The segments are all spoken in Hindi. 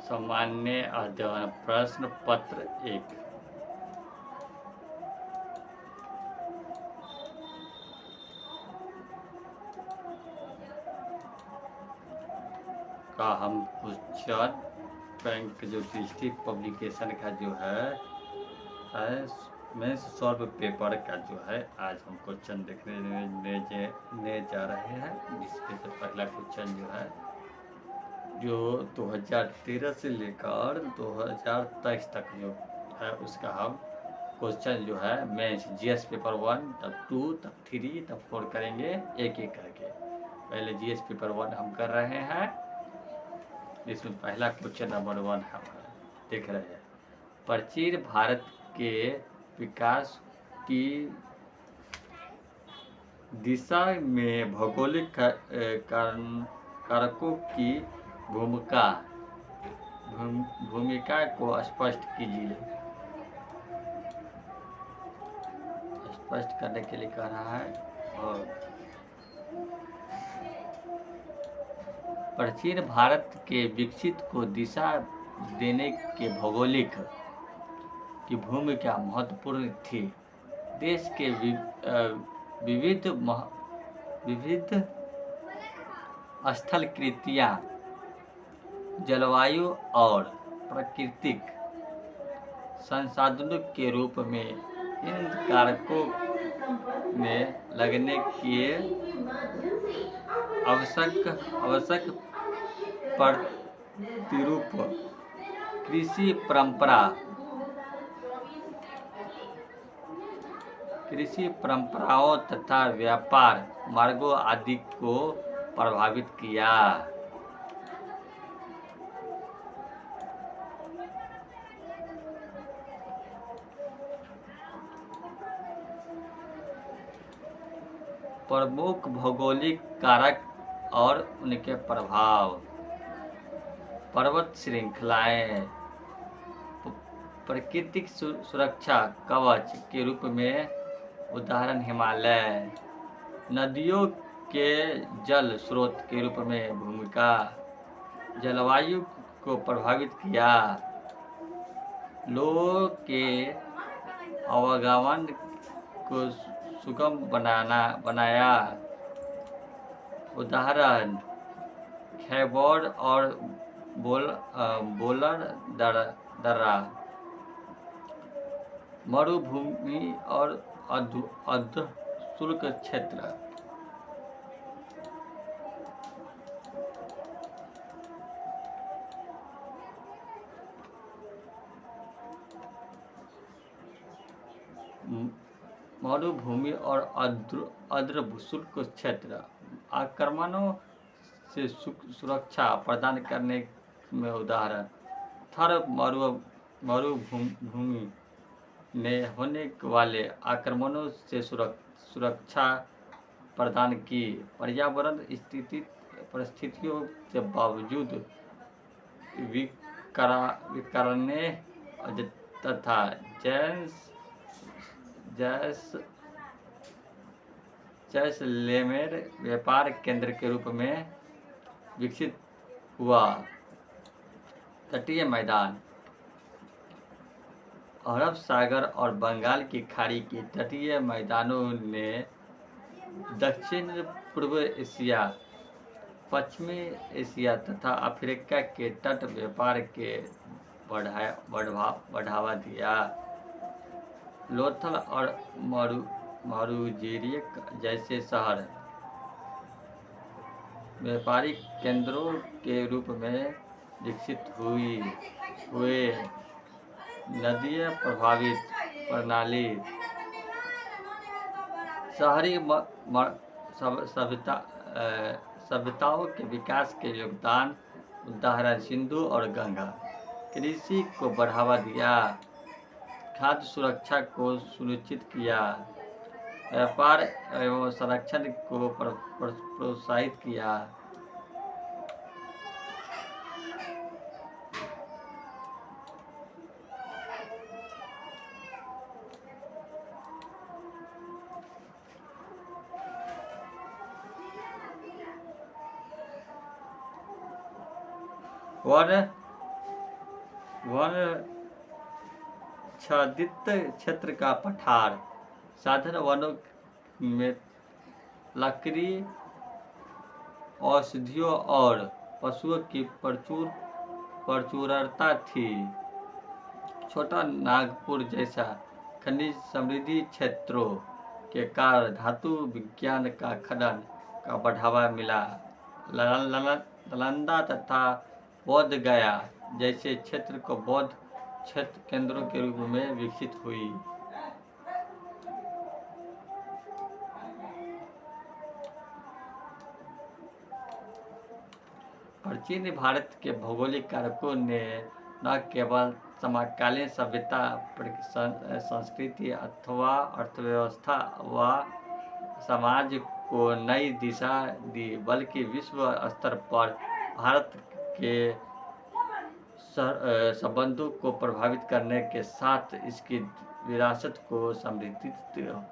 सामान्य अध्ययन प्रश्न पत्र 1 का हम क्वेश्चन बैंक जो डिस्ट्रिक्ट पब्लिकेशन का जो है में सॉल्व पेपर का जो है आज हम क्वेश्चन देखने जा रहे हैं। जिसमें से पहला क्वेश्चन जो है जो 2013 से लेकर 2023 तक जो है उसका हम क्वेश्चन जो है मेंस जीएस पेपर 1 तब 2 तब 3 तब 4 करेंगे एक एक करके। पहले जीएस पेपर 1 हम कर रहे हैं, जिसमें पहला क्वेश्चन नंबर 1 हम देख रहे हैं। प्राचीन भारत के विकास की दिशा में भौगोलिक कारकों की भूमिका को स्पष्ट कीजिए। स्पष्ट करने के लिए कह रहा है। और प्राचीन भारत के विकसित को दिशा देने के भौगोलिक की भूमिका महत्वपूर्ण थी। देश के विविध स्थलकृतियाँ, जलवायु और प्राकृतिक संसाधनों के रूप में इन कारकों में लगने के आवश्यक प्रतिरूप कृषि परंपराओं तथा व्यापार मार्गों आदि को प्रभावित किया। प्रमुख भौगोलिक कारक और उनके प्रभाव। पर्वत श्रृंखलाएं प्राकृतिक सुरक्षा कवच के रूप में, उदाहरण हिमालय। नदियों के जल स्रोत के रूप में भूमिका। जलवायु को प्रभावित किया। लोगों के आवागमन को सुगम बनाया। उदाहरण खैबर और बोलर दर्रा। मरुभूमि और अर्धशुष्क क्षेत्र। मरुभूमि और अर्धशुष्क क्षेत्र आक्रमणों से सुरक्षा प्रदान करने में, उदाहरण थर मरुभूमि ने होने वाले आक्रमणों से सुरक्षा प्रदान की। पर्यावरण परिस्थितियों के बावजूद विकराने तथा जैसलमेर व्यापार केंद्र के रूप में विकसित हुआ। तटीय मैदान। अरब सागर और बंगाल की खाड़ी के तटीय मैदानों ने दक्षिण पूर्व एशिया, पश्चिमी एशिया तथा अफ्रीका के तट व्यापार के बढ़ावा दिया। लोथल और मारुजेरिया जैसे शहर व्यापारिक केंद्रों के रूप में विकसित हुए। नदीय प्रभावित प्रणाली। शहरी सभ्यताओं के विकास के योगदान, उदाहरण सिंधु और गंगा। कृषि को बढ़ावा दिया। खाद्य सुरक्षा को सुनिश्चित किया। व्यापार एवं संरक्षण को प्रोत्साहित किया। और वन आच्छादित क्षेत्र का पठार, साधन वनों में लकड़ी, औषधियों और पशुओं की प्रचुरता थी। छोटा नागपुर जैसा खनिज समृद्धि क्षेत्रों के कारण धातु विज्ञान का खनन का बढ़ावा मिला। नालंदा तथा बोध गया जैसे क्षेत्र को बौद्ध क्षेत्र केंद्रों के रूप में विकसित हुई। प्राचीन भारत के भौगोलिक कारकों ने न केवल समकालीन सभ्यता, संस्कृति अथवा अर्थव्यवस्था व समाज को नई दिशा दी, बल्कि विश्व स्तर पर भारत के संबंधों को प्रभावित करने के साथ इसकी विरासत को समृद्ध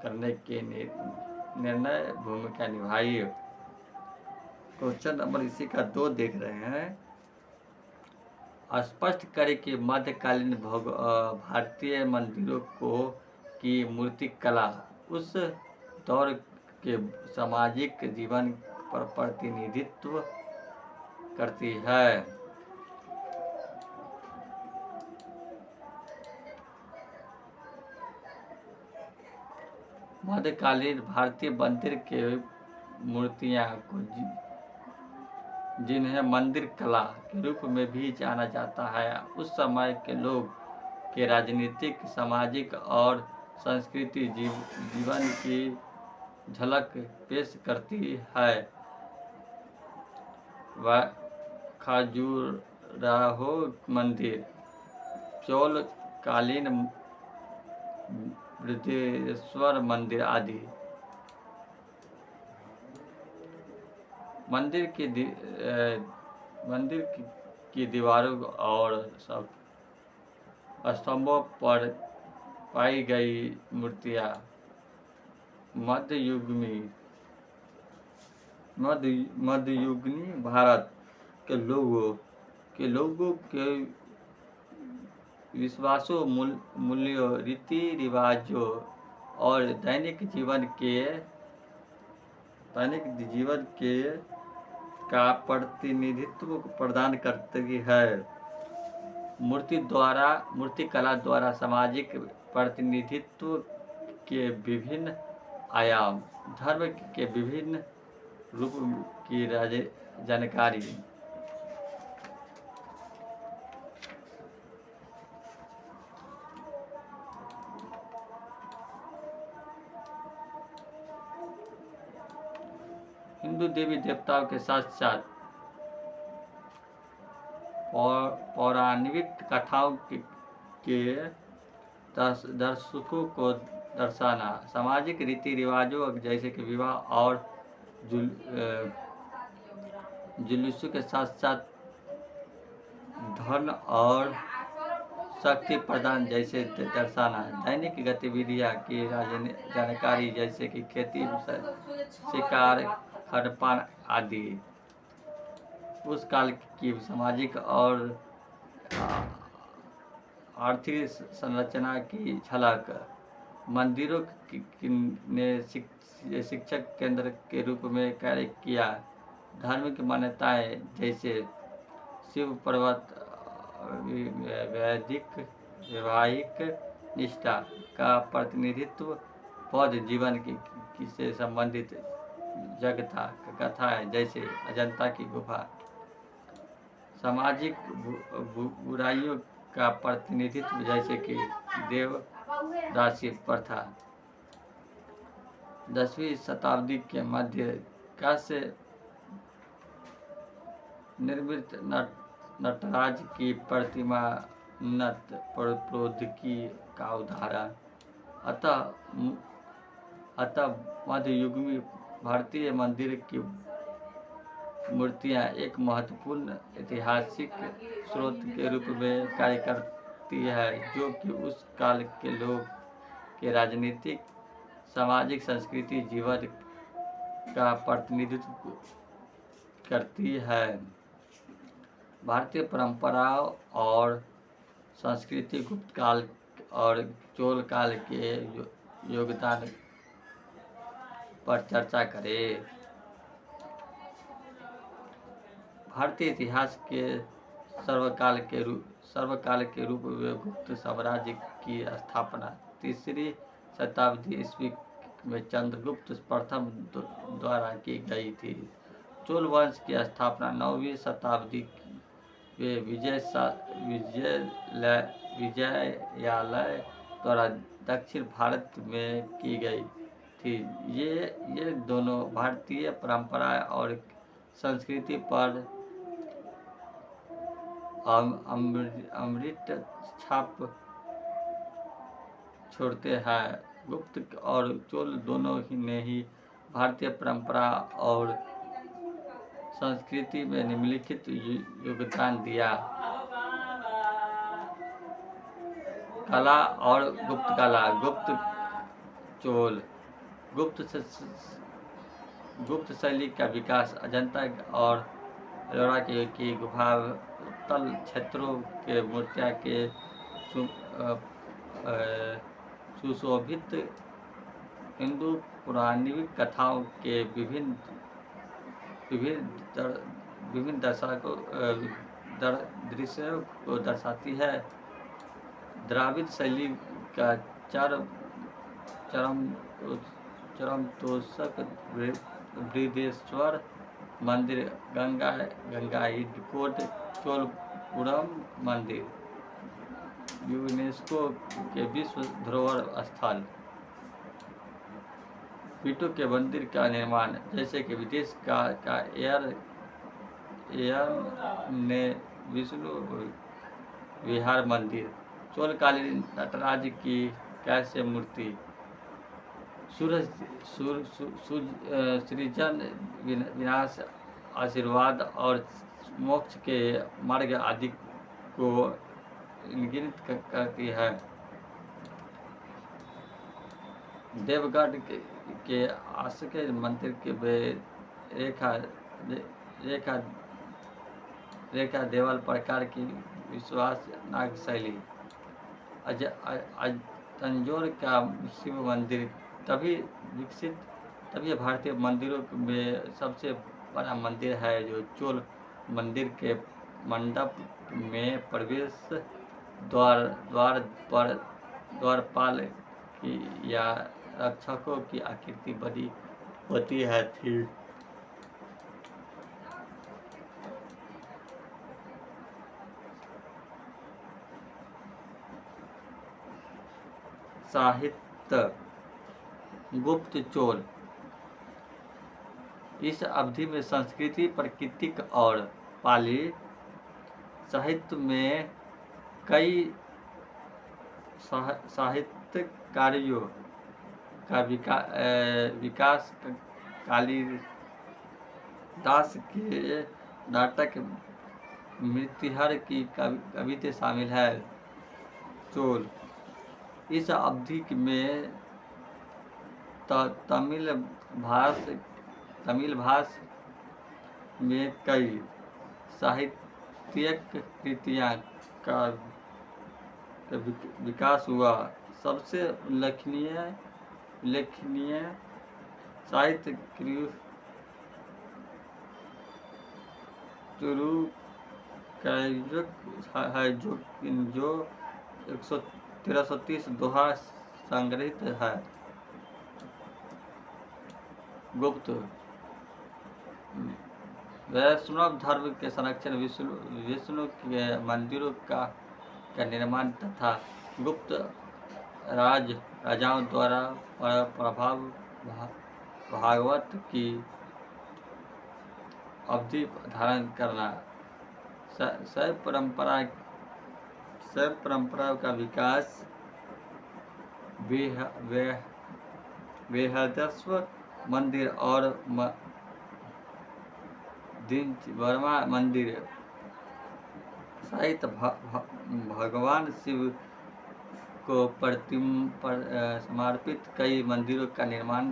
करने के निर्णय भूमिका निभाई। क्वेश्चन नंबर इसी का 2 देख रहे हैं। स्पष्ट करें कि मध्यकालीन भारतीय मंदिरों की मूर्ति कला उस दौर के सामाजिक जीवन पर प्रतिनिधित्व करती है। मध्यकालीन भारतीय मंदिर के मूर्तियां को जिन्हें मंदिर कला के रूप में भी जाना जाता है, उस समय के लोग के राजनीतिक, सामाजिक और सांस्कृतिक जीवन की झलक पेश करती है। खजुराहो मंदिर, चोल कालीन बृहदेश्वर मंदिर आदि। मंदिर की दीवारों और सब स्तंभों पर पाई गई मूर्तियां मध्ययुगीन भारत के लोगों के विश्वासों, मूल्यों, रीति रिवाजों और दैनिक जीवन के का प्रतिनिधित्व प्रदान करती है। मूर्तिकला द्वारा सामाजिक प्रतिनिधित्व के विभिन्न आयाम, धर्म के विभिन्न रूप की जानकारी। हिंदू देवी देवताओं के साथ साथ पौराणिक कथाओं के दर्शकों को दर्शाना, सामाजिक रीति रिवाजों जैसे कि विवाह और जुलूसों के साथ साथ धन और शक्ति प्रदान जैसे दर्शाना, दैनिक गतिविधियां की जानकारी जैसे कि खेती, शिकार, खानपान आदि। उस काल की सामाजिक और आर्थिक संरचना की झलक। मंदिरों ने शिक्षक केंद्र के रूप में कार्य किया। धार्मिक मान्यताएं जैसे शिव पर्वत, वैदिक वैवाहिक निष्ठा का प्रतिनिधित्व, बौद्ध जीवन से संबंधित जगता कथाएं जैसे अजंता की गुफा, सामाजिक बुराइयों का प्रतिनिधित्व जैसे कि देवदासी प्रथा। 10वीं शताब्दी के मध्य का से निर्मित नटराज की प्रतिमा उन्नत प्रौद्योगिकी का उदाहरण। अतः मध्ययुगीन भारतीय मंदिर की मूर्तियां एक महत्वपूर्ण ऐतिहासिक स्रोत के रूप में कार्य करती है, जो कि उस काल के लोग के राजनीतिक, सामाजिक, सांस्कृतिक जीवन का प्रतिनिधित्व करती है। भारतीय परंपराओं और संस्कृति गुप्त काल और चोल काल के योगदान पर चर्चा करें। भारतीय इतिहास के सर्वकाल के रूप में गुप्त साम्राज्य की स्थापना 3री शताब्दी ईस्वी में चंद्रगुप्त प्रथम द्वारा की गई थी। चोल वंश की स्थापना 9वीं शताब्दी में विजयालय द्वारा दक्षिण भारत में की गई थी। ये दोनों भारतीय परंपरा और संस्कृति पर अमृत छाप छोड़ते हैं। गुप्त और चोल दोनों ने ही भारतीय परंपरा और संस्कृति में निम्नलिखित योगदान दिया। कला और गुप्त कला। चोल गुप्त शैली का विकास अजंता और एलोरा की गुफा तल क्षेत्रों के मूर्तियां के सुशोभित हिंदू पौराणिक कथाओं के विभिन्न दृश्यों को दर्शाती है। द्राविड़ शैली का चरम तोषक बृहदेश्वर मंदिर, गंगाईकोट चोलपुरम मंदिर यूनेस्को के विश्व धरोहर स्थल। पीटू के मंदिर का निर्माण, जैसे कि विदेश का एयर ने विष्णु विहार मंदिर। चोलकालीन नटराज की कैसे मूर्ति, सृजन, विनाश, आशीर्वाद और मोक्ष के मार्ग आदि को इंगित करती है। देवगढ़ के आश्रय मंदिर के रेखा देवल प्रकार की विश्वास नाग शैली। तंजौर का शिव मंदिर तभी भारतीय मंदिरों में सबसे बड़ा मंदिर है, जो चोल मंदिर के मंडप में प्रवेश द्वारपाल की या रक्षकों की आकृति बनी होती है थी। साहित्य। गुप्त चोल इस अवधि में संस्कृति, प्राकृतिक और पाली साहित्य में कई साहित्यिक कार्यों का विकास कालिदास के नाटक मृतिहर की कविता शामिल है। चोल इस अवधि में तमिल भाषा में कई साहित्यिक कृतियां का विकास हुआ। सबसे उल्लेखनीय साहित्य कृति है, जो 1330 दोहा संग्रहित है। गुप्त वैष्णव धर्म के संरक्षण, विष्णु के मंदिरों का निर्माण तथा गुप्त राजाओं द्वारा प्रभाव भागवत की अवधि धारण करना। शैव परंपरा का विकास, बृहदेश्वर मंदिर और वर्मा मंदिर। साहित्य भगवान शिव को समर्पित कई मंदिरों का निर्माण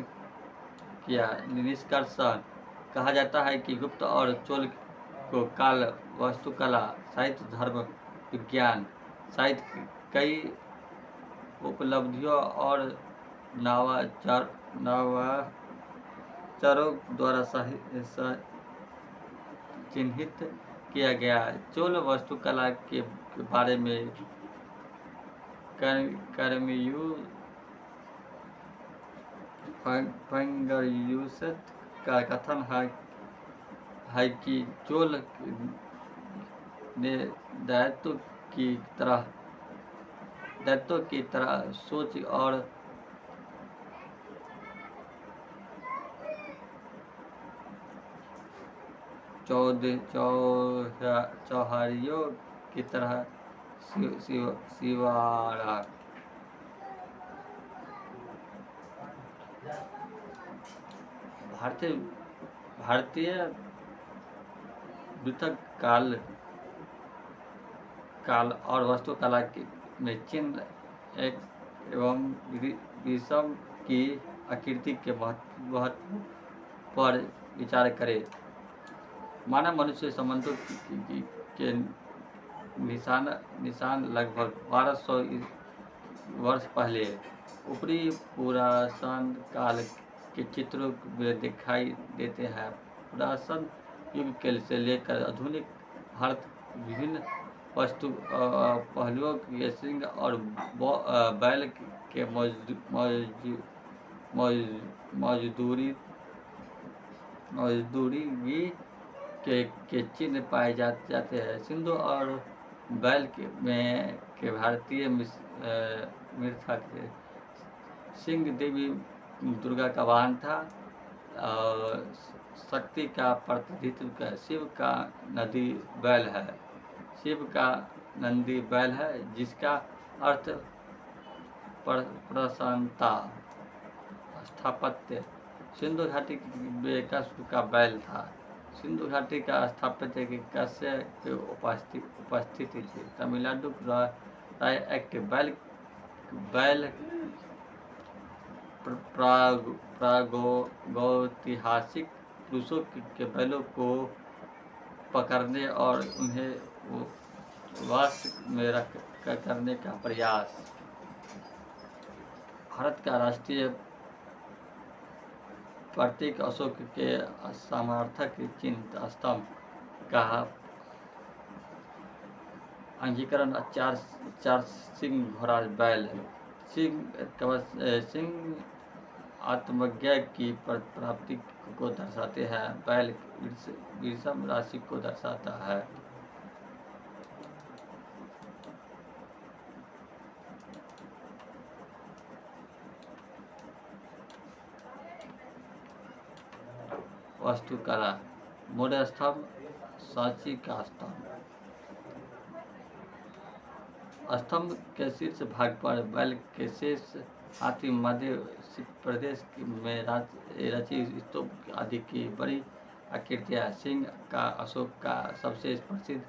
किया। निष्कर्ष कहा जाता है कि गुप्त और चोल को काल, वास्तुकला, साहित्य, धर्म, विज्ञान शायद कई उपलब्धियों और नवाचारों द्वारा चिन्हित किया गया। चोल वास्तुकला के बारे में कर्मयू फंगयुसत का कथन है कि चोल ने दैत्यों की तरह सोच और चौहारियों की तरह शिवाड़ा भारतीय पृथक काल और वास्तुकला में चिन्ह एवं विषम की आकृति के महत्व पर विचार करें। मानव मनुष्य संबंधों के निशान लगभग 1200 वर्ष पहले ऊपरी पुरातन काल के चित्रों में दिखाई देते हैं। पुरातन युग से लेकर आधुनिक भारत विभिन्न पहलुओं के सिंह और बैल के मौजूदगी के चिन्ह पाए जाते हैं। सिंधु और बैल के भारतीय मृतक सिंह देवी दुर्गा का वाहन था। शक्ति का प्रतिनिधित्व शिव का नंदी बैल है जिसका अर्थ प्रसन्नता। स्थापत्य सिंधु घाटी का बैल था। सिंधु घाटी का स्थापत्य की कस्य की उपस्थिति थी। तमिलनाडु राय एक्ट बैल प्रागैतिहासिक पुरुषों के बैलों को पकड़ने और उन्हें वास में करने का प्रयास। भारत का राष्ट्रीय प्रतीक अशोक के समर्थक चिन्ह स्तंभ का अंगीकरण चार सिंह घोड़ा बैल। सिंह आत्मज्ञा की प्राप्ति को दर्शाते हैं। बैल विषम राशि को दर्शाता है। वास्तुकला मोड़ स्तंभ सांची का स्तंभ के शीर्ष भाग पर बैल के शेष हाथी मध्य प्रदेश में रची स्तूप आदि की बड़ी आकृतियाँ। सिंह का अशोक का सबसे प्रसिद्ध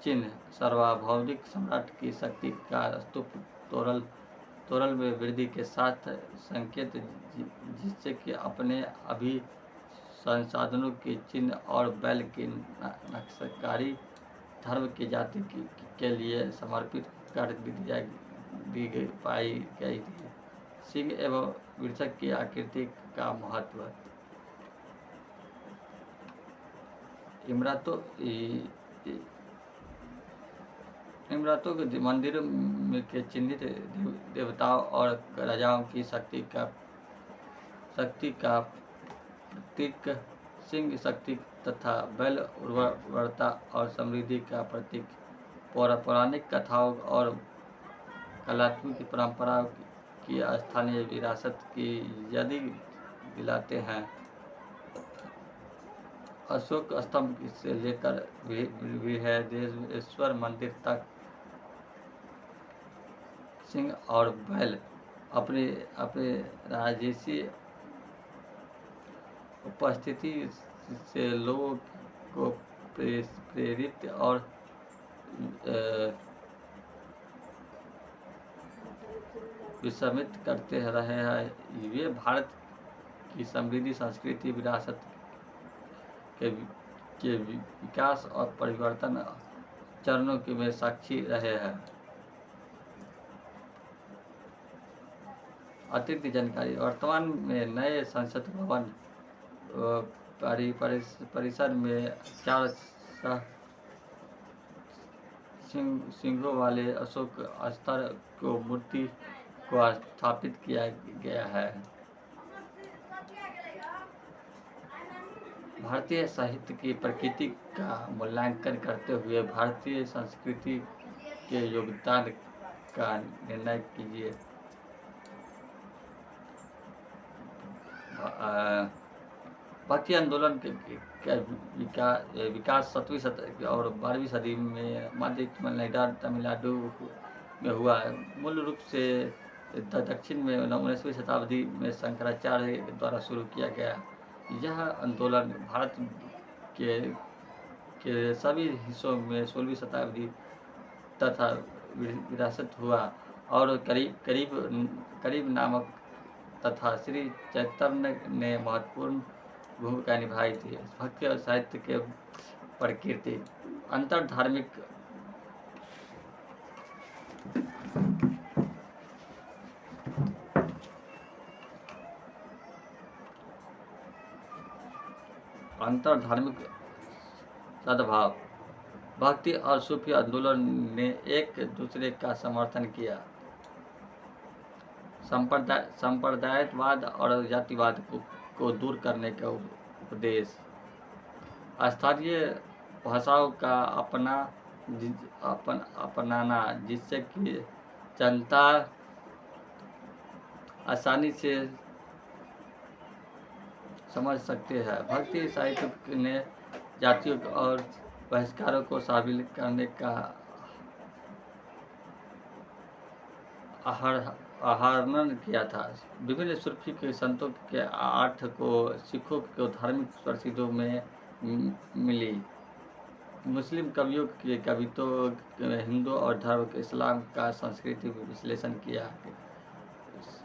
चिन्ह सार्वभौमिक सम्राट की शक्ति का स्तूप तोरल में वृद्धि के साथ संकेत जिससे कि अपने अभी संसाधनों के चिन्ह और बैल की नक्शकारी धर्म की जाति के लिए समर्पित कर पाई गई थी। सिंह एवं वृषक की आकृति का महत्व। इमरातों के मंदिरों के चिन्हित देवताओं और राजाओं की शक्ति का प्रतीक सिंह शक्ति तथा बैल उर्वरता और समृद्धि का प्रतीक। पौराणिक कथाओं और कलात्मक परंपराओं की स्थानीय विरासत की याद दिलाते हैं। अशोक स्तंभ से लेकर बृहदेश्वर मंदिर तक सिंह और बैल अपने राजसी उपस्थिति से लोगों को प्रेरित और विस्मित करते रहे हैं। वे भारत की समृद्धि सांस्कृतिक विरासत के विकास और परिवर्तन चरणों के में साक्षी रहे हैं। अतिरिक्त जानकारी। वर्तमान में नए संसद भवन परिसर में 4 सिंगों वाले अशोक स्तर को मूर्ति को स्थापित किया गया है। भारतीय साहित्य की प्रकृति का मूल्यांकन करते हुए भारतीय संस्कृति के योगदान का निर्णय कीजिए। भक्ति आंदोलन के विकास 7वीं सदी और 12वीं सदी में मध्य तमिलनाडु में हुआ। मूल रूप से दक्षिण में 19वीं शताब्दी में शंकराचार्य द्वारा शुरू किया गया। यह आंदोलन भारत के सभी हिस्सों में 16वीं शताब्दी तथा विरासत हुआ और करीब नामक तथा श्री चैतन्य ने महत्वपूर्ण भूमिका निभाई थी। भक्ति और साहित्य के प्रकृति अंतर धार्मिक सद्भाव। भक्ति और सूफी आंदोलन ने एक दूसरे का समर्थन किया। संप्रदायवाद और जातिवाद को दूर करने का उपदेश। स्थानीय भाषाओं का अपनाना जिससे कि जनता आसानी से समझ सकते हैं। भक्ति साहित्य ने जातियों और बहिष्कारों को शामिल करने का आहरण किया था। विभिन्न सूफी के संतों के अर्थ को सिखों को धार्मिक प्रसिद्धियों में मिली। मुस्लिम कवियों के कवित्वों हिंदू और धर्म के इस्लाम का संस्कृति विश्लेषण किया।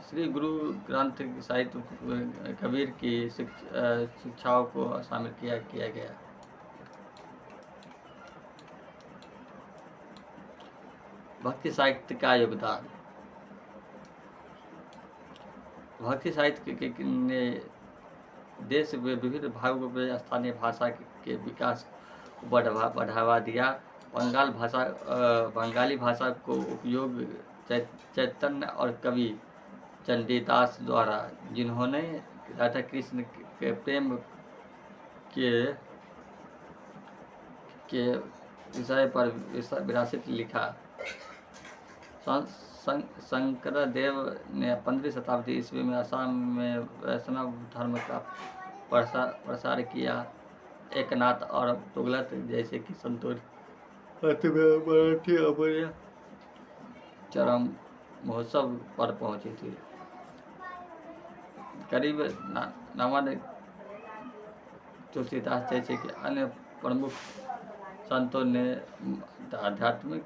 श्री गुरु ग्रंथ साहित्य कबीर की शिक्षाओं को शामिल किया गया। भक्ति साहित्य का योगदान। भक्ति साहित्य ने देश में विभिन्न भागों में स्थानीय भाषा के विकास को बढ़ावा दिया। बंगाली भाषा को उपयोग चैतन्य और कवि चंडीदास द्वारा, जिन्होंने राधा कृष्ण के प्रेम के विषय पर विरासत लिखा। शंकरदेव ने 15वीं शताब्दी ईस्वी में असम में वैष्णव धर्म का प्रसार किया। एकनाथ और तुगलक जैसे कि संतों मराठी चरम महोत्सव पर पहुंची थी। करीब नामन तुलसीदास जैसे कि अन्य प्रमुख संतों ने आध्यात्मिक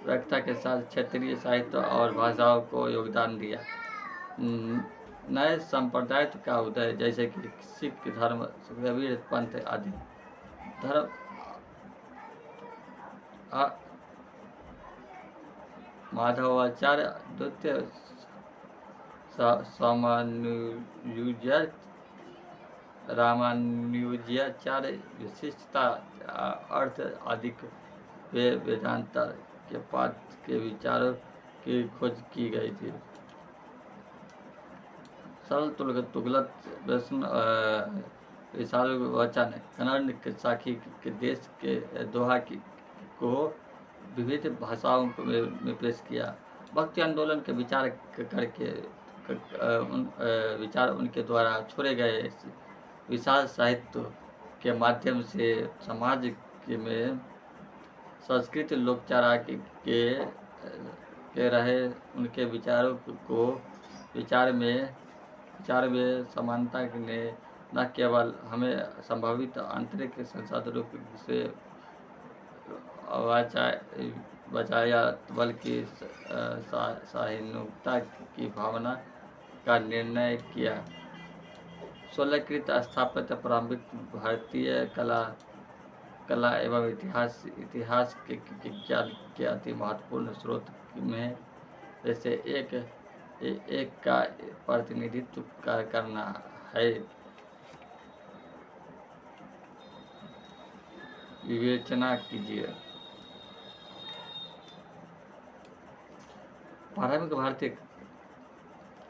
व्याख्या के साथ क्षेत्रीय साहित्य और भाषाओं को योगदान दिया। नए संप्रदाय का उदय जैसे कि सिख धर्म, कबीर पंथ आदि धर्म माधवाचार्य द्वितीय रामानुजाचार्य विशिष्टता अर्थ आदि वेदांत के पाठ के विचारों की खोज की गई थी। सरल तुगलक वचन कन्नड़ के साखी के देश के दोहा को विविध भाषाओं में पेश किया। भक्ति आंदोलन के विचार करके विचार उनके द्वारा छोड़े गए विशाल साहित्य के माध्यम से समाज में संस्कृत लोकचारा के रहे उनके विचारों को विचार में समानता ने न केवल हमें संभावित आंतरिक संसाधनों से बचाया बल्कि सहिष्णुता की भावना का निर्णय किया। शैलकृत स्थापत्य प्रारंभिक भारतीय कला एवं इतिहास के ज्ञान के अति महत्वपूर्ण स्रोत में जैसे एक का प्रतिनिधित्व करना है। विवेचना कीजिए। प्रारंभिक भारतीय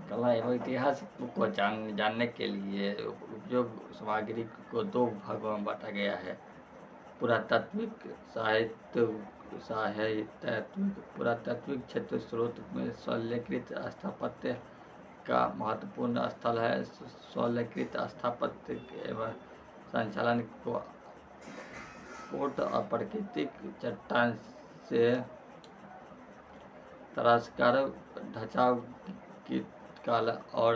कला एवं इतिहास को जानने के लिए उपयोग सामग्री को दो भागों में बांटा गया है। पुरातात्विक साहित्यात्विक। पुरातात्विक क्षेत्र स्रोत में शैलकृत स्थापत्य का महत्वपूर्ण स्थल है। शैलकृत स्थापत्य एवं संचालन को कोट और प्राकृतिक चट्टान से तराशकर ढचाव की काल और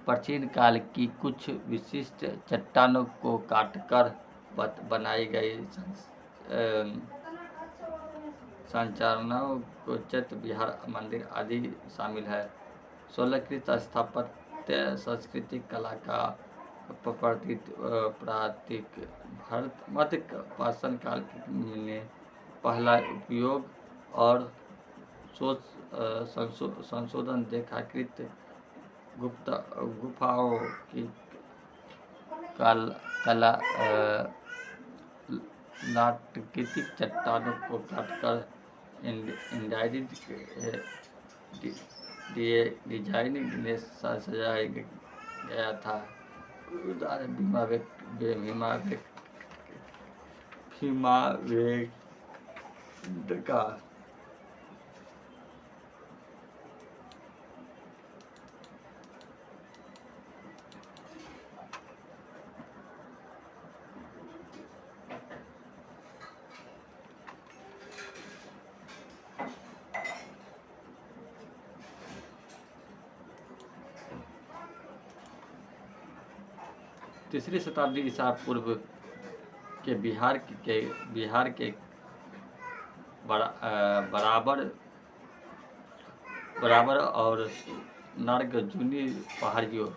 प्राचीन काल की कुछ विशिष्ट चट्टानों को काटकर बनाई गई संरचनाओं को चैत्य विहार मंदिर आदि शामिल है। शैलकृत स्थापत्य सांस्कृतिक कला का प्रतीक मध्य पाषाण काल में पहला उपयोग और सोच संशोधन रेखाकृत गुफाओं की कला नाटकीय चट्टानों को काटकर इंडायरेक्ट डिजाइन में सजाया गया था। उदाहरण भीमावेटका। तीसरी शताब्दी ईसा पूर्व के बिहार के बराबर और नागार्जुनी पहाड़ियों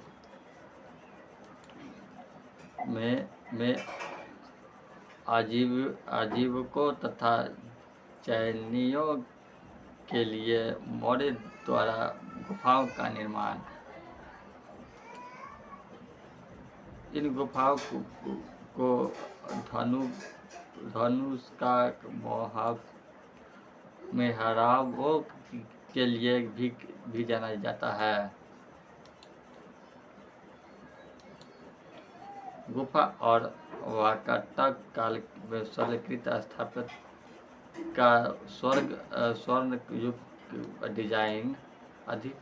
में आजीविकों तथा चैनियों के लिए मौर्य द्वारा गुफाओं का निर्माण। इन गुफाओं को धनुष्का मेहराबों के लिए भी जाना जाता है। गुफा और वाकाटक काल में शैलकृत स्थापत्य का स्वर्ण युक्त डिजाइन अधिक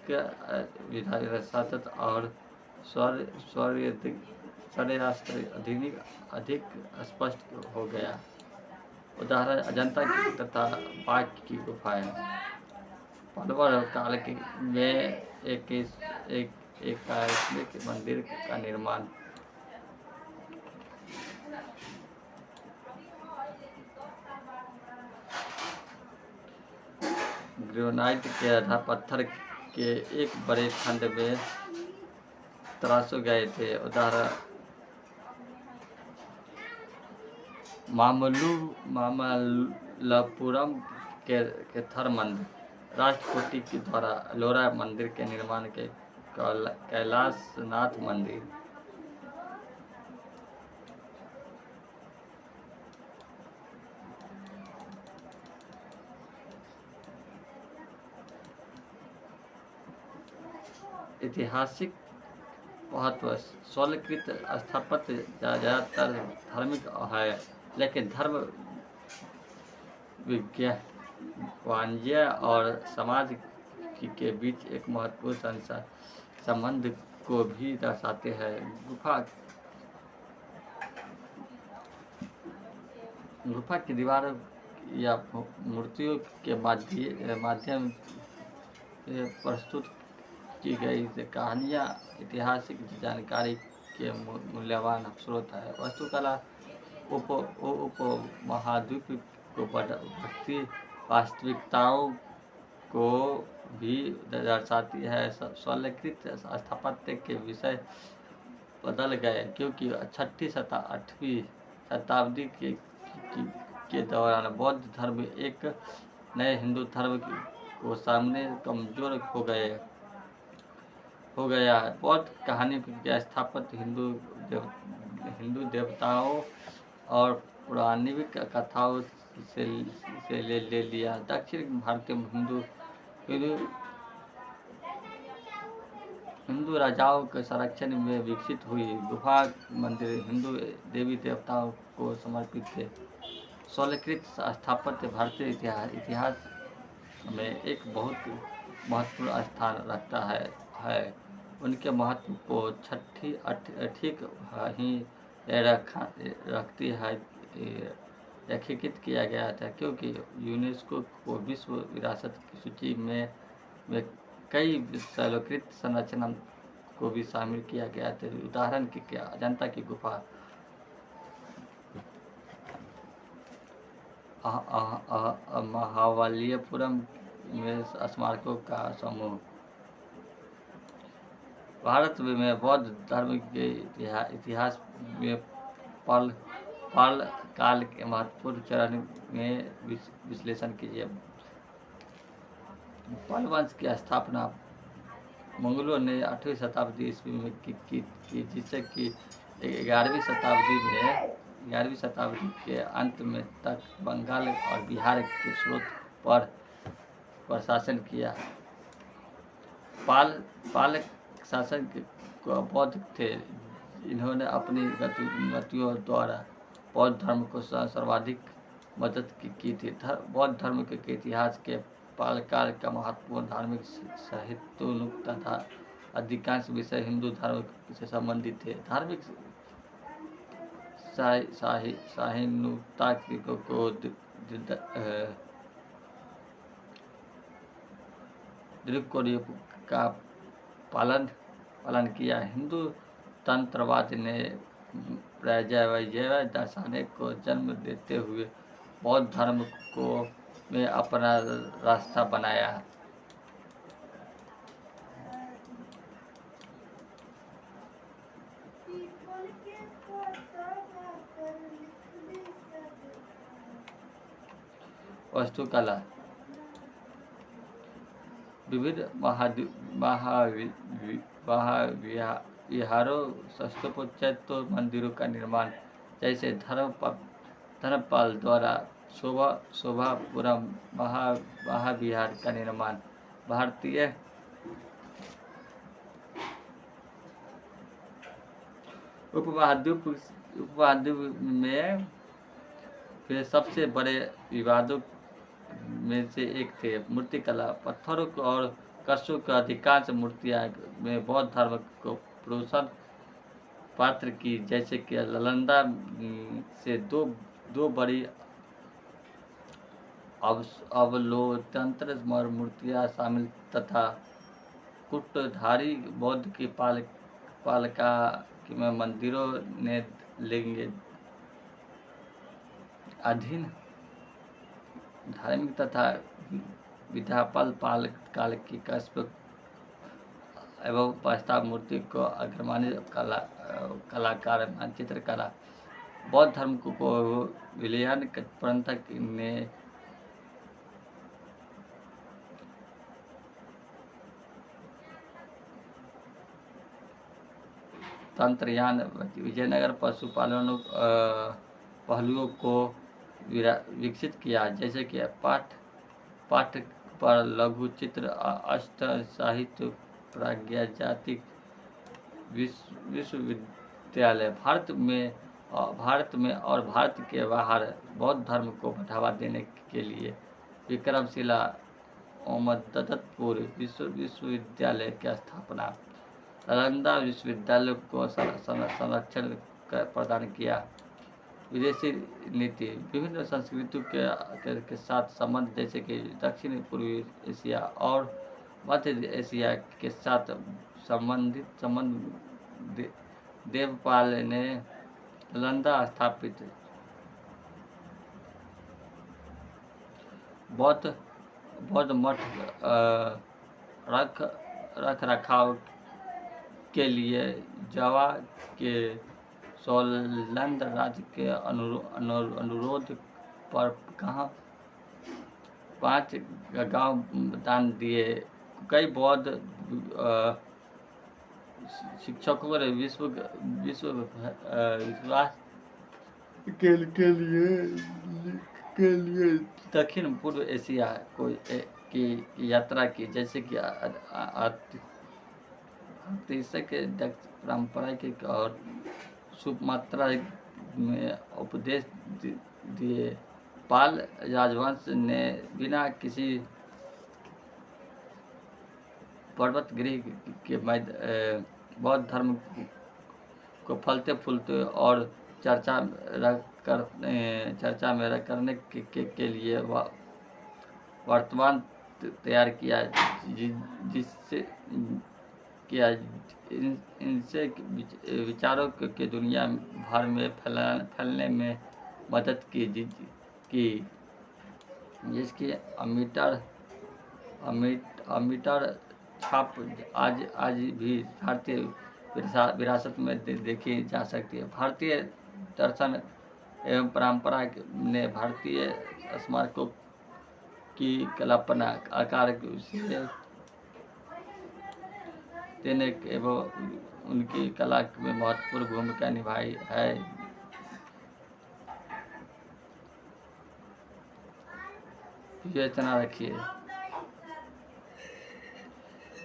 विधायक और अधिक स्पष्ट हो गया। उदाहरण अजंता की तथा पाक की गुफाएं। पल्लव काल में एक मंदिर का निर्माण ग्रेनाइट के आधार पत्थर के एक बड़े खंड में तराशे गए थे। उदाहरण मामल्लपुरम के थर मंदिर। राष्ट्रकूटी के द्वारा एलोरा मंदिर के निर्माण के कैलाशनाथ मंदिर। ऐतिहासिक महत्व। शैलकृत स्थापत्य ज़्यादातर धार्मिक है, लेकिन धर्म वाणिज्य और समाज के बीच एक महत्वपूर्ण संबंध को भी दर्शाते हैं। गुफा की दीवार या मूर्तियों के माध्यम से प्रस्तुत की गई कहानियाँ ऐतिहासिक जानकारी के मूल्यवान स्रोत है। वास्तुकला उपमहाद्वीप को बढ़ती वास्तविकताओं को भी दर्शाती है। शैलकृत स्थापत्य के विषय बदल गए क्योंकि 8वीं शताब्दी के दौरान बौद्ध धर्म एक नए हिंदू धर्म को सामने कमजोर हो गया है। बौद्ध कहानी के स्थापत्य हिंदू देवताओं और पौराणिक कथाओं से ले लिया। दक्षिण भारतीय हिंदू हिंदू राजाओं के संरक्षण में विकसित हुई। गुफा मंदिर हिंदू देवी देवताओं को समर्पित थे। शैलकृत स्थापत्य भारतीय इतिहास में एक बहुत महत्वपूर्ण स्थान रखता है। उनके महत्व को ठीक ही रखती है रेखीकृत किया गया था, क्योंकि यूनेस्को को विश्व विरासत की सूची में कई शैलकृत संरचना को भी शामिल किया गया था। उदाहरण के क्या अजंता की गुफा, महाबलिपुरम में स्मारकों का समूह। भारत में बौद्ध धर्म के इतिहास में पाल काल के महत्वपूर्ण चरण में विश्लेषण कीजिए। पाल वंश की स्थापना मंगलों ने 8वीं शताब्दी ईस्वी में की, जिससे कि 11वीं शताब्दी के अंत में तक बंगाल और बिहार के स्रोत पर प्रशासन किया। पाल शासन को बौद्ध थे। इन्होंने अपनी गतियों द्वारा बौद्ध धर्म को सर्वाधिक मदद की थी। बौद्ध धर्म के इतिहास के पालकाल का महत्वपूर्ण धार्मिक साहित्य तथा अधिकांश विषय हिंदू धर्म से संबंधित थे। धार्मिक साहिनुता को दृक्कोण का पालन किया। हिंदू तंत्रवाद ने वैजयी दर्शन को जन्म देते हुए बौद्ध धर्म को में अपना रास्ता बनाया। वास्तुकला विविध विहारों, स्तूपों, मंदिरों का निर्माण, जैसे धर्मपाल द्वारा शोभापुरम महाविहार का निर्माण। भारतीय उपमहाद्वीप में फिर सबसे बड़े विवादों में से एक थे मूर्तिकला। पत्थरों और कशों का अधिकांश मूर्तियां में बौद्ध धर्म को पोषण पात्र की, जैसे कि नालंदा से दो बड़ी अवलोकनात्मक मूर्तियां शामिल तथा कुटधारी बौद्ध की पालका में मंदिरों ने लिंग अधीन धार्मिक तथा विद्यापाल काल की कस्प एवं प्रस्ताव मूर्ति को अग्रमान्य कलाकार मानचित्र कला। बौद्ध धर्म को विलयन प्रंथक ने तंत्रयान विजयनगर पशुपालन पहलुओं को विकसित किया, जैसे कि पाठ पर लघु चित्र, अष्ट साहित्य, प्राज्ञाजातिक विश्वविद्यालय। भारत में और भारत के बाहर बौद्ध धर्म को बढ़ावा देने के लिए विक्रमशिला ओमदत्तपुर विश्वविद्यालय की स्थापना। नालंदा विश्वविद्यालय को संरक्षण प्रदान किया। विदेशी नीति विभिन्न संस्कृतियों के साथ संबंध, जैसे कि दक्षिण पूर्वी एशिया और मध्य एशिया के साथ संबंध देवपाल ने नालंदा स्थापित बौद्ध मठ रख रखाव के लिए जावा के सोलंद राज्य के अनुरोध पर 5 गांव दान दिए। कई बौद्ध शिक्षकों ने विश्व विश्वास के लिए दक्षिण पूर्व एशिया की यात्रा की, जैसे कि के परंपरा के और शुभ मात्रा में उपदेश दिए। पाल राजवंश ने बिना किसी पर्वत गृह के बौद्ध धर्म को फलते फूलते और चर्चा में रख करने के लिए वर्तमान तैयार किया, जिससे किया इनसे विचारों के दुनिया भर में फैलने में मदद की जिसकी अमीटर छाप आज भी भारतीय विरासत में देखी जा सकती है। भारतीय दर्शन एवं परंपरा ने भारतीय स्मारकों की कल्पना आकार देने एवं उनकी कला में महत्वपूर्ण भूमिका निभाई है। विवेचना रखिए।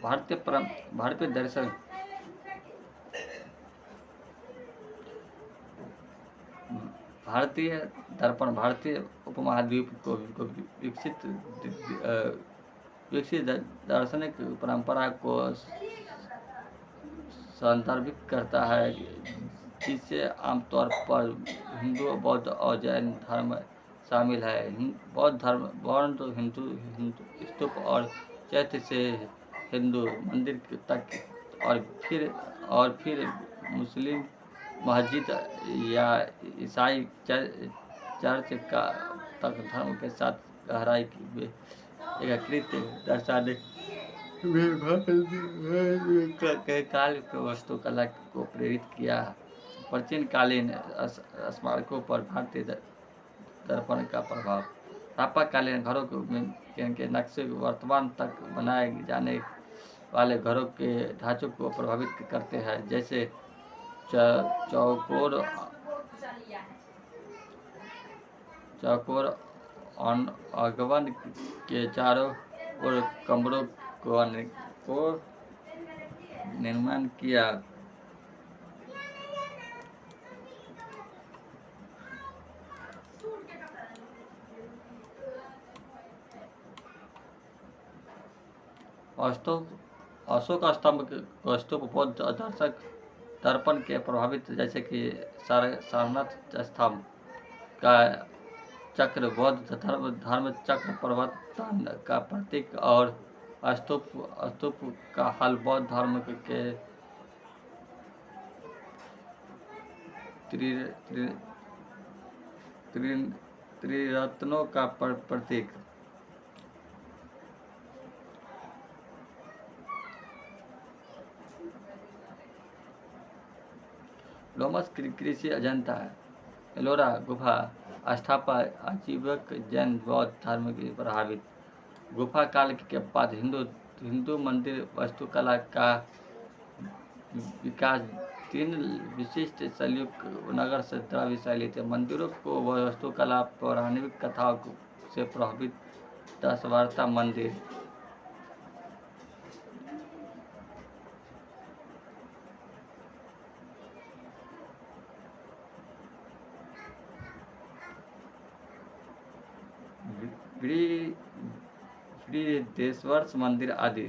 भारतीय दर्शन भारतीय दर्पण भारतीय उपमहाद्वीप को विकसित दार्शनिक परंपरा को संदर्भित करता है, जिससे आमतौर पर हिंदू, बौद्ध और जैन धर्म शामिल है। बौद्ध धर्म बौद्ध हिंदू स्तूप और चैत्य से हिंदू मंदिर तक और फिर मुस्लिम मस्जिद या ईसाई चर्च का तक धर्म के साथ गहराई एकीकृत दर्शाने काल के वास्तुकला को प्रेरित किया। प्राचीन कालीन स्मारकों पर भारतीय दर्पण का प्रभाव। प्रापाकालीन घरों के नक्शे वर्तमान तक बनाए जाने वाले घरों के ढांचों को प्रभावित करते हैं, जैसे चौकोर आंगन के चारों ओर कमरों को निर्माण किया। अशोक स्तंभ बौद्ध दर्पण के प्रभावित, जैसे कि सारनाथ स्तंभ का चक्र बौद्ध धर्म चक्र प्रवर्तन का प्रतीक और स्तूप का हल बौद्ध धर्म के त्रिरत्नों का प्रतीक। लोमस कृषि अजंता एलोरा गुफा स्थापना आजीवक जैन बौद्ध धर्म की प्रभावित। गुफा काल के बाद हिंदू मंदिर वास्तुकला का विकास 3 विशिष्ट शैलियों नगर से द्रव्य शैली थे। मंदिरों को वास्तुकला पौराणिक कथाओं से प्रभावित। दशावतार मंदिर बृहदेश्वर मंदिर आदि।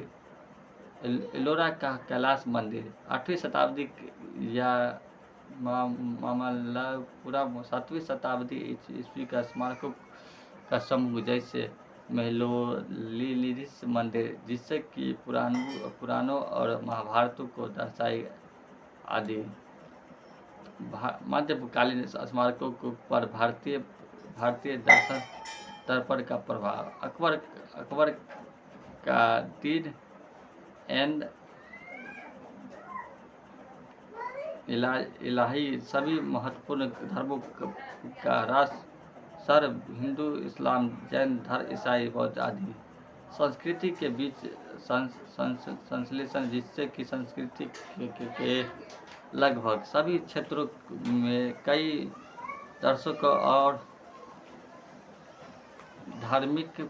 एलोरा का कैलाश मंदिर 8वीं शताब्दी या मामल्लपुरम 7वीं शताब्दी ईस्वी का स्मारकों का समूह, जैसे मेलोलिलिस मंदिर, जिससे कि पुराणों और महाभारतों को दर्शाई आदि। मध्यकालीन स्मारकों पर भारतीय दर्पण का प्रभाव। अकबर का दीन एंड इलाही सभी महत्वपूर्ण धर्मों का राष्ट्र सर्व हिंदू, इस्लाम, जैन धर्म, ईसाई, बौद्ध आदि संस्कृति के बीच संश्लेषण, जिससे कि संस्कृति के लगभग सभी क्षेत्रों में कई दर्शकों और धार्मिक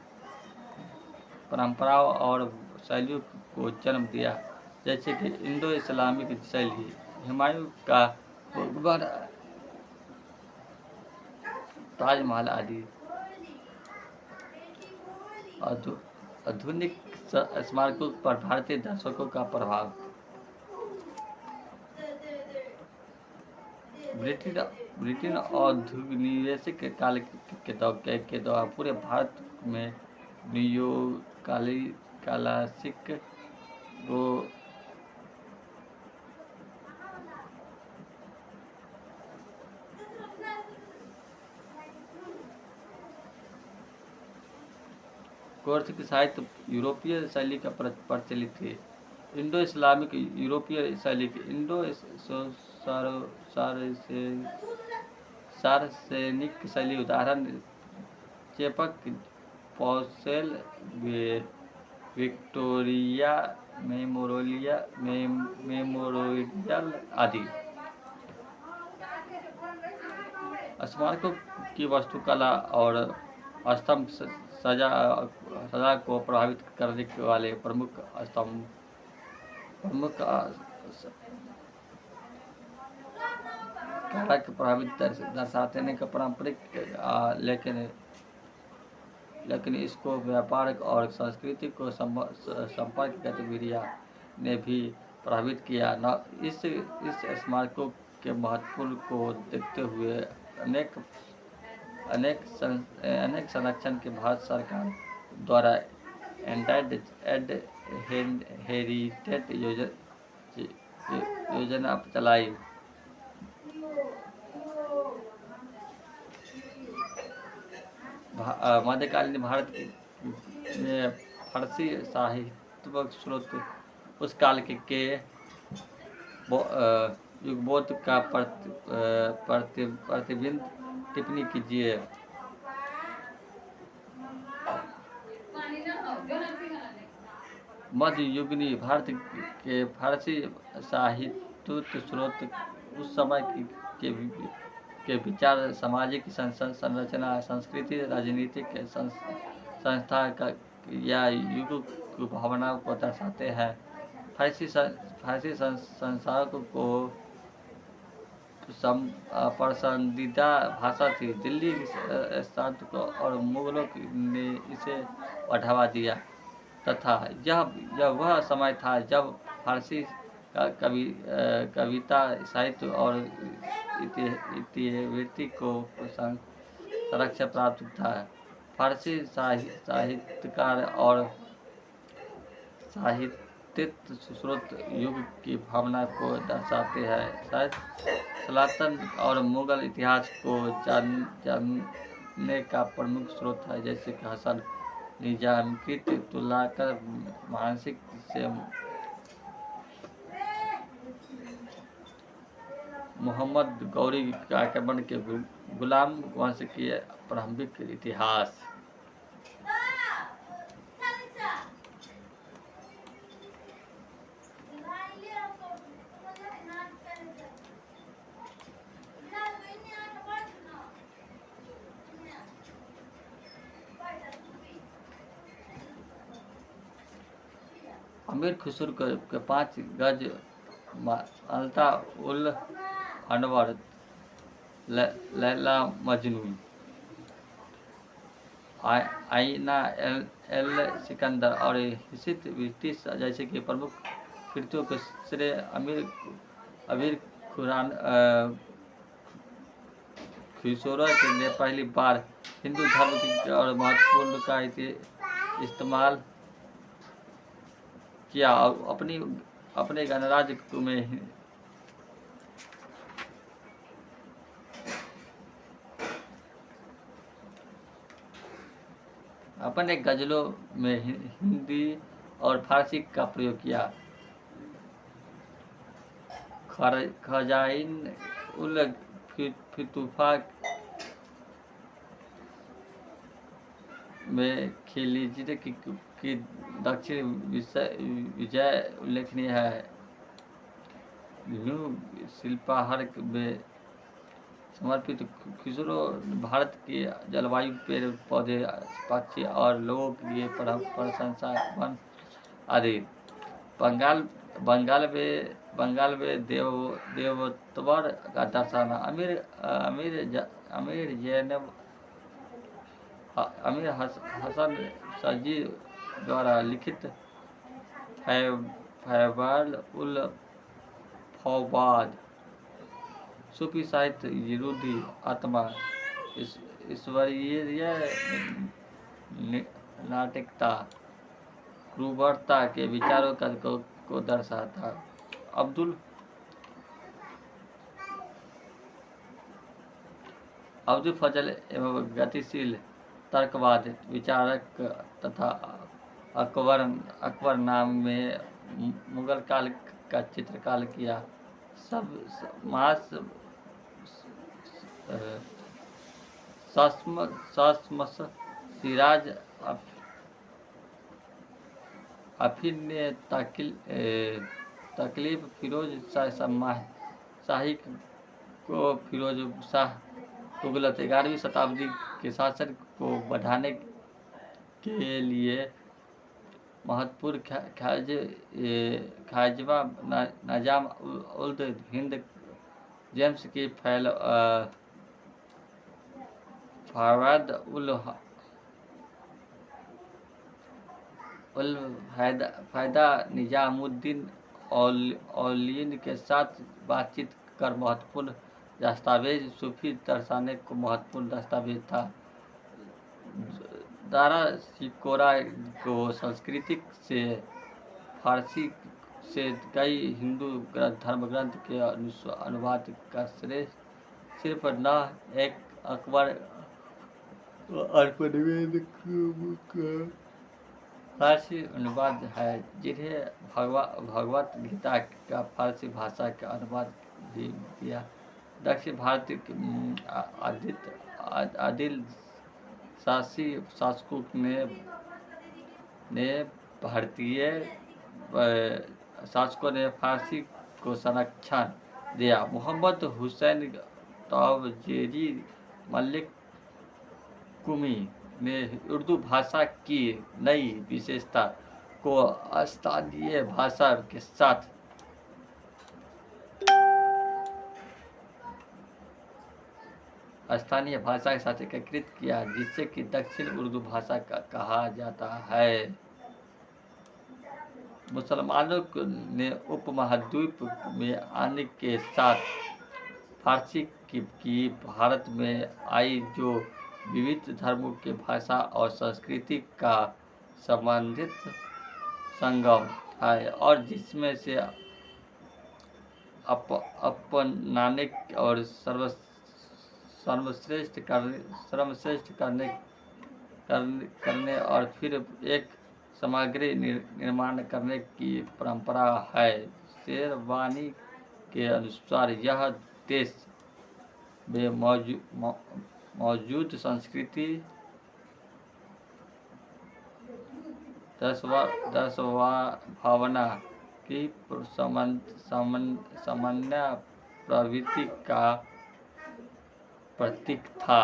परंपराओं और शैलियों को जन्म दिया, जैसे कि इंडो इस्लामिक शैली, हुमायूं का अकबर, ताजमहल आदि। आधुनिक स्मारकों पर भारतीय दर्शकों का प्रभाव। ब्रिटेन औपनिवेशिक काल के दौरान पूरे भारत में नियो क्लासिक को गौथिक साहित्य यूरोपीय शैली का प्रचलित थी। इंडो इस्लामिक यूरोपीय शैली की इंडो सार्वजनिक शैली, उदाहरण चेपक, पौसेल, विक्टोरिया मेमोरियल आदि। स्मारकों की वास्तुकला और स्तंभ सजा को प्रभावित करने वाले प्रमुख कारक प्रभावित दर्शाते हैं कि पारंपरिक, लेकिन इसको व्यापार और संस्कृति को संपर्क गतिविधियाँ ने भी प्रभावित किया। इस स्मारकों के महत्व को देखते हुए अनेक संरक्षण के भारत सरकार द्वारा एंडेड हेरिटेज योजना चलाई। मध्यकालीन भारत में फारसी साहित्य स्रोत उस काल के युगबोध का प्रतिबिंब टिप्पणी कीजिए। मध्य युगीन भारत के फारसी साहित्य स्रोत उस समय के विचार, सामाजिक संरचना, संस्कृति, राजनीतिक संस्था या युग की भावना को दर्शाते हैं। फारसी संसार को पसंदीदा भाषा थी। दिल्ली शासकों और मुगलों ने इसे बढ़ावा दिया तथा यह वह समय था जब फारसी कविता, साहित्य और इतिवृत्ति को संरक्षण प्राप्त था। फारसी साहित्यकार और साहित्यिक स्रोत युग की भावना को दर्शाते हैं। सल्तनत और मुगल इतिहास को जानने का प्रमुख स्रोत है, जैसे कि हसन निजाम की तुलना कर मानसिक से मोहम्मद गौरी के आक्रमण के गुलाम वंश की प्रारंभिक इतिहास। अमीर खुसरो के 5 गज अल्ता उल अनवर, लैला मजनू, आईना एल सिकंदर और हिसित वृत्ति जैसे कि प्रमुख कृतियों के श्रेय अमीर खुसरो ने पहली बार हिंदू धर्म की और महत्वपूर्ण का इस्तेमाल किया और अपने गणराज्य में अपने गजलों में हिंदी और फारसी का प्रयोग किया। खजाइन उल फितूफा में खेली जीत की दक्षिण विजय उल्लेखनीय है। न्यू शिल्पाहार में समर्पित खुसरो भारत की जलवायु, पेड़ पौधे, पक्षी और लोगों के लिए प्रशंसा वन आदि। बंगाल में देवोत्तर का दर्शाना। अमीर हसन सजी द्वारा लिखित फैबल उल फौबाद सूफी साहित्य, यहूदी आत्मा, ईश्वरीय नाटकता, क्रूरता के विचारों को दर्शाता। अब्दुल फजल एवं गतिशील तर्कवाद विचारक तथा अकबर नाम में मुगल काल का चित्रकार किया। सब मास सिराज अफीन ने तकलीफ फिरोज शाही को फिरोज शाह तुगलक 11वीं शताब्दी के शासन को बढ़ाने के लिए महत्वपूर्ण ख्वाजा निजाम उल हिंद जेम्स की फवाद उल फायदा निजामुद्दीन औलियन के साथ बातचीत कर महत्वपूर्ण दस्तावेज सूफी दर्शाने को महत्वपूर्ण दस्तावेज था। दारा सिकोरा को संस्कृत से फारसी से कई हिंदू धर्म ग्रंथ के अनुवाद का श्रेय सिर्फ न एक अकबर का फारसी अनुवाद है, जिन्हें भगवत गीता का फारसी भाषा का अनुवाद भी किया। दक्षिण भारत आदिल शासकों ने भारतीय शासकों ने फारसी को संरक्षण दिया। मोहम्मद हुसैन तौजेरी मलिक कुमी ने उर्दू भाषा की नई विशेषता को स्थानीय भाषा के साथ एकीकृत किया, जिससे कि दक्षिण उर्दू भाषा कहा जाता है। मुसलमानों ने उपमहाद्वीप में आने के साथ फारसी की भारत में आई, जो विविध धर्मों के भाषा और संस्कृति का संबंधित संगम है और जिसमें से अपनाने और सर्वश्रेष्ठ करने और फिर एक सामग्री निर्माण करने की परंपरा है। शेरवानी के अनुसार यह देश में मौजूद संस्कृति भावना की सामान्य प्रवृत्ति का प्रतीक था।